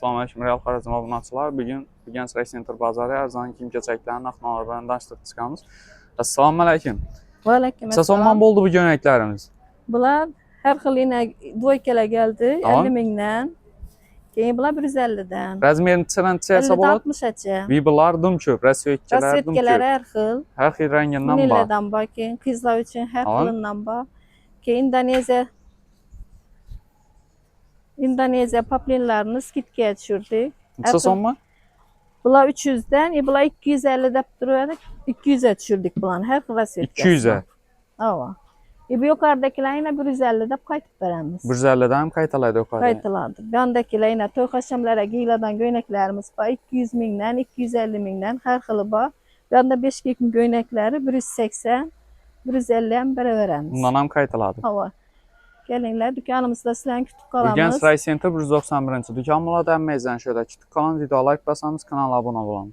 Salamünaleyküm, Real Xarazm abunəçilər. Bugün Gəncə Rəy Center bazarı ərzanın kimi keçəklərin axnalarından danışdıq çıxamız. Salamünaleyküm. Aleyküm Səsonman selam. boldu bu göynəklərimiz. Bunlar her xil yine dvoykalar geldi. Tamam. 50 mindən. Keyin bunlar 150'den. Rəzm neçə hesab 50'den olur? 60'a. Vibalar dım köp, rəsvəklər dım Rasvetkeler köp. her xil. Hər xil rəngindən var. Vanilyadan var. Keyin kızlar için her Tamam. xilindən var. Keyin İndonezya paplinlerini skitkaya düşürdük. Səsonman? Bunlar 300'den, bunlar 250'de duruyordu. 200'e düşürdük bunların her xil rasvetkesi. 200'ə. Ava. Bu yukarıdakiler yine 150'de kayıt veremiz. 150-dən qaytalaydı o kadar. Kayıtlandı. Yandakiler yine toy kaşamlara giyiladan göyneklerimiz var. 200 mindən, 250 mindən her xili var. Yanda 5 kim göynekleri 180, 150'den beri veremiz. Bundan ham qaytaladı. Hava. Gelinler dükkanımızda sizden kütük Bu Gəncə kalamız. Rəy Center 191-ci dükan Mulad əmməyizdən şöyle kütük kalan video like basanız kanala abunə olamız.